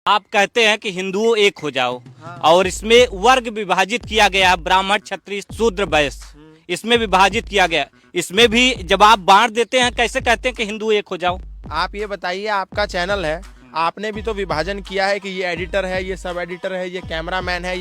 आप कहते हैं कि हिंदुओं एक हो जाओ। हाँ। और इसमें वर्ग विभाजित किया गया, ब्राह्मण क्षत्रिय शूद्र वैश्य, इसमें विभाजित किया गया। इसमें भी जब आप बांट देते हैं, कैसे कहते हैं कि हिंदू एक हो जाओ? आप ये बताइए, आपका चैनल है, आपने भी तो विभाजन किया है कि ये एडिटर है, ये सब एडिटर है, ये कैमरामैन है,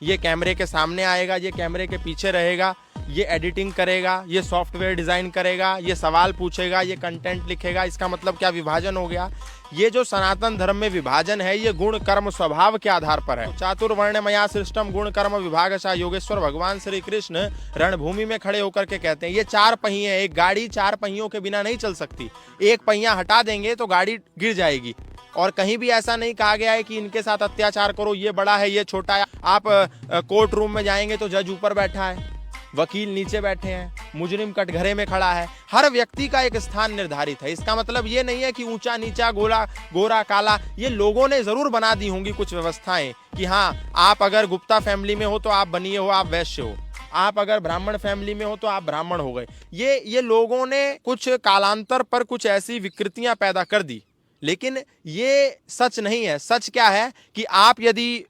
ये कैमरे के सामने आएगा, ये कैमरे के पीछे रहेगा, ये एडिटिंग करेगा, ये सॉफ्टवेयर डिजाइन करेगा, ये सवाल पूछेगा, ये कंटेंट लिखेगा। इसका मतलब क्या विभाजन हो गया? ये जो सनातन धर्म में विभाजन है, ये गुण कर्म स्वभाव के आधार पर है। चातुर्वर्ण मया सृष्टम गुण कर्म विभागशः योगेश्वर भगवान श्री कृष्ण रणभूमि में खड़े होकर के कहते हैं, ये चार पहिए, एक गाड़ी चार पहियों के बिना नहीं चल सकती। एक पहिया हटा देंगे तो गाड़ी गिर जाएगी। और कहीं भी ऐसा नहीं कहा गया है कि इनके साथ अत्याचार करो, ये बड़ा है, ये छोटा है। आप कोर्ट रूम में जाएंगे तो जज ऊपर बैठा है, वकील नीचे बैठे हैं, मुजरिम कटघरे में खड़ा है। हर व्यक्ति का एक स्थान निर्धारित है। इसका मतलब ये नहीं है कि ऊंचा नीचा, गोरा काला, ये लोगों ने जरूर बना दी होंगी कुछ व्यवस्थाएं कि हाँ, आप अगर गुप्ता फैमिली में हो तो आप बनिए हो, आप वैश्य हो। आप अगर ब्राह्मण फैमिली में हो तो आप ब्राह्मण हो गए। ये लोगों ने कुछ कालांतर पर कुछ ऐसी विकृतियां पैदा कर दी, लेकिन ये सच नहीं है। सच क्या है कि आप यदि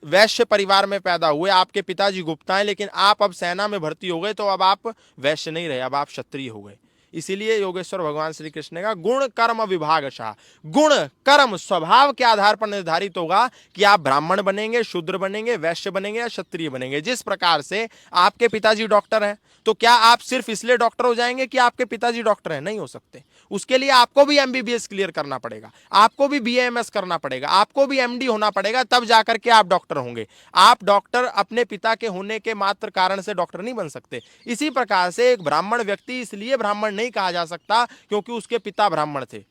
वैश्य परिवार में पैदा हुए, आपके पिताजी गुप्ता हैं, लेकिन आप अब सेना में भर्ती हो गए, तो अब आप वैश्य नहीं रहे, अब आप क्षत्रिय हो गए। इसीलिए योगेश्वर भगवान श्री कृष्ण का गुण कर्म विभागशः, गुण कर्म स्वभाव के आधार पर निर्धारित होगा कि आप ब्राह्मण बनेंगे, शूद्र बनेंगे, वैश्य बनेंगे या क्षत्रिय बनेंगे। जिस प्रकार से आपके पिताजी डॉक्टर हैं, तो क्या आप सिर्फ इसलिए डॉक्टर हो जाएंगे कि आपके पिताजी डॉक्टर हैं? नहीं हो सकते। उसके लिए आपको भी एमबीबीएस क्लियर करना पड़ेगा, आपको भी बीएएमएस करना पड़ेगा, आपको भी एमडी होना पड़ेगा, तब जाकर के आप डॉक्टर होंगे। आप डॉक्टर अपने पिता के होने के मात्र कारण से डॉक्टर नहीं बन सकते। इसी प्रकार से एक ब्राह्मण व्यक्ति इसलिए ब्राह्मण नहीं कहा जा सकता क्योंकि उसके पिता ब्राह्मण थे,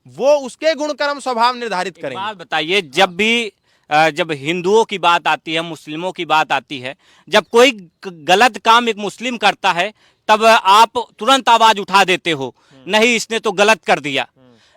वो उसके गुण कर्म स्वभाव निर्धारित करेंगे। बात बताइए, जब हिंदुओं की बात आती है, मुस्लिमों की बात आती है, जब कोई गलत काम एक मुस्लिम करता है, तब आप तुरंत आवाज उठा देते हो, नहीं इसने तो गलत कर दिया।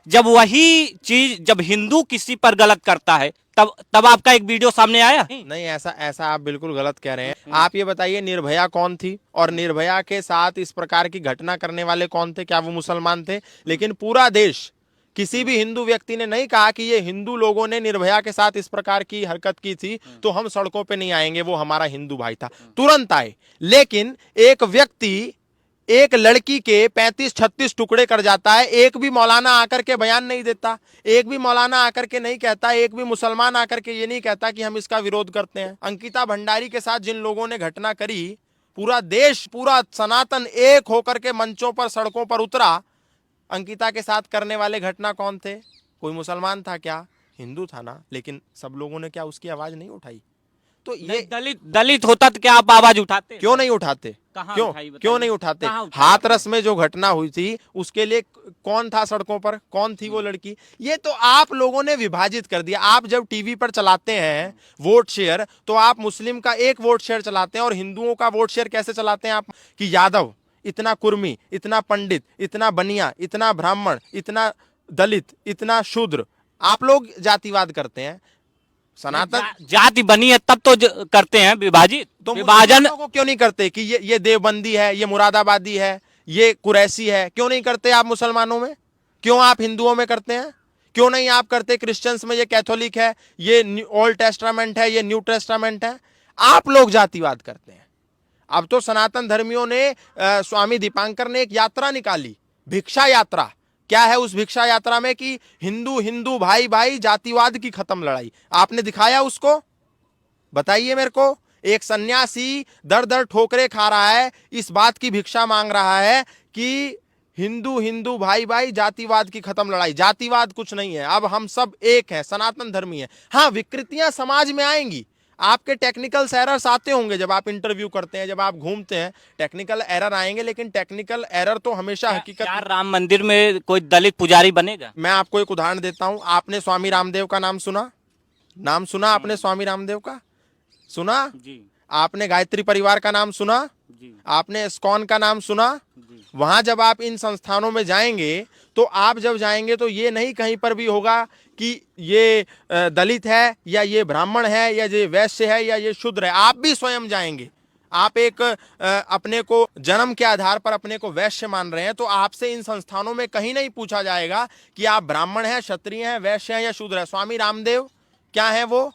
जब वही चीज जब हिंदू किसी पर गलत करता है, तब आपका एक वीडियो सामने आया? नहीं, ऐसा आप बिल्कुल गलत कह रहे हैं। आप ये बताइए, निर्भया कौन थी और निर्भया के साथ इस प्रकार की घटना करने वाले कौन थे? क्या वो मुसलमान थे? लेकिन पूरा देश, किसी भी हिंदू व्यक्ति ने नहीं कहा कि ये हिंदू लोगों ने निर्भया के साथ इस प्रकार की हरकत की थी तो हम सड़कों पे नहीं आएंगे, वो हमारा हिंदू भाई था। तुरंत आए। लेकिन एक व्यक्ति एक लड़की के 35-36 टुकड़े कर जाता है, एक भी मौलाना आकर के बयान नहीं देता, एक भी मौलाना आकर के नहीं कहता, एक भी मुसलमान आकर के ये नहीं कहता कि हम इसका विरोध करते हैं। अंकिता भंडारी के साथ जिन लोगों ने घटना करी, पूरा देश, पूरा सनातन एक होकर के मंचों पर, सड़कों पर उतरा। अंकिता के साथ करने वाले घटना कौन थे? कोई मुसलमान था क्या? हिंदू था ना। लेकिन सब लोगों ने क्या उसकी आवाज नहीं उठाई? तो ये दलित होता तो क्या आप आवाज उठाते? क्यों नहीं उठाते? क्यों नहीं उठाते? हाथरस में जो घटना हुई थी उसके लिए कौन था सड़कों पर? कौन थी वो लड़की? ये तो आप लोगों ने विभाजित कर दिया। आप जब टीवी पर चलाते हैं वोट शेयर, तो आप मुस्लिम का एक वोट शेयर चलाते हैं और हिंदुओं का वोट शेयर कैसे चलाते हैं आप? कि यादव, इतना कुर्मी, इतना पंडित, इतना बनिया, इतना ब्राह्मण, इतना दलित, इतना शूद्र, आप लोग जातिवाद करते हैं। सनातन जाति बनी है तब तो करते हैं विभाजित। तो विभाजन को क्यों नहीं करते कि ये देवबंदी है, ये मुरादाबादी है, ये कुरैशी है? क्यों नहीं करते आप मुसलमानों में? क्यों आप हिंदुओं में करते हैं? क्यों नहीं आप करते क्रिश्चियंस में? ये कैथोलिक है, ये ओल्ड टेस्टामेंट है, ये न्यू टेस्टामेंट है। आप लोग जातिवाद करते हैं। अब तो सनातन धर्मियों ने, स्वामी दीपांकर ने एक यात्रा निकाली, भिक्षा यात्रा। क्या है उस भिक्षा यात्रा में? कि हिंदू हिंदू, भाई भाई, जातिवाद की खत्म लड़ाई। आपने दिखाया उसको? बताइए मेरे को। एक सन्यासी दर दर ठोकरे खा रहा है, इस बात की भिक्षा मांग रहा है कि हिंदू हिंदू, भाई भाई, जातिवाद की खत्म लड़ाई। जातिवाद कुछ नहीं है, अब हम सब एक हैं, सनातन धर्मी हैं। हाँ, विकृतियां समाज में आएंगी, आपके टेक्निकल एरर्स आते होंगे, जब आप इंटरव्यू करते हैं, जब आप घूमते हैं, टेक्निकल एरर आएंगे, लेकिन टेक्निकल एरर तो हमेशा हकीकत। राम मंदिर में कोई दलित पुजारी बनेगा? मैं आपको एक उदाहरण देता हूं। आपने स्वामी रामदेव का नाम सुना? नाम सुना आपने स्वामी रामदेव का? सुना जी। आपने गायत्री परिवार का नाम सुना जी। आपने इस्कॉन का नाम सुना जी। वहां जब आप इन संस्थानों में जाएंगे, तो आप जब जाएंगे तो ये नहीं कहीं पर भी होगा कि ये दलित है या ये ब्राह्मण है या ये वैश्य है या ये शूद्र है। आप भी स्वयं जाएंगे, आप एक अपने को जन्म के आधार पर अपने को वैश्य मान रहे हैं, तो आपसे इन संस्थानों में कहीं नहीं पूछा जाएगा कि आप ब्राह्मण हैं, क्षत्रिय हैं, वैश्य हैं या शूद्र हैं। स्वामी रामदेव क्या है वो?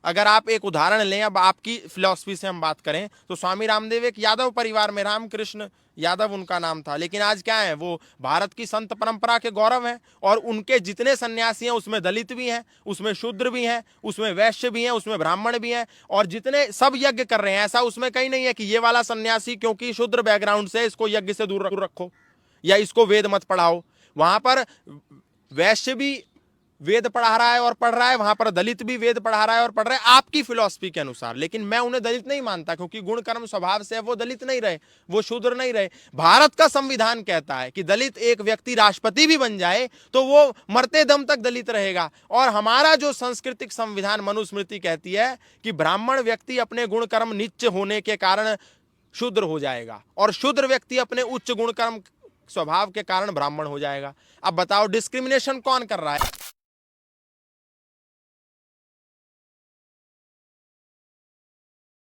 अगर आप एक उदाहरण लें, अब आपकी फिलॉसफी से हम बात करें तो स्वामी रामदेव एक यादव परिवार में, रामकृष्ण यादव उनका नाम था, लेकिन आज क्या है? वो भारत की संत परंपरा के गौरव हैं। और उनके जितने सन्यासी हैं उसमें दलित भी हैं, उसमें शूद्र भी हैं, उसमें वैश्य भी हैं, उसमें ब्राह्मण भी हैं, और जितने सब यज्ञ कर रहे हैं। ऐसा उसमें कहीं नहीं है कि ये वाला सन्यासी क्योंकि शूद्र बैकग्राउंड से इसको यज्ञ से दूर रखो या इसको वेद मत पढ़ाओ। वहां पर वैश्य भी वेद पढ़ा रहा है और पढ़ रहा है, वहां पर दलित भी वेद पढ़ा रहा है और पढ़ रहा है, आपकी फिलॉसफी के अनुसार। लेकिन मैं उन्हें दलित नहीं मानता, क्योंकि गुण कर्म स्वभाव से वो दलित नहीं रहे, वो शूद्र नहीं रहे। भारत का संविधान कहता है कि दलित एक व्यक्ति राष्ट्रपति भी बन जाए तो वो मरते दम तक दलित रहेगा। और हमारा जो सांस्कृतिक संविधान मनुस्मृति कहती है कि ब्राह्मण व्यक्ति अपने गुण कर्म नीच होने के कारण शूद्र हो जाएगा, और शूद्र व्यक्ति अपने उच्च गुण कर्म स्वभाव के कारण ब्राह्मण हो जाएगा। अब बताओ डिस्क्रिमिनेशन कौन कर रहा है?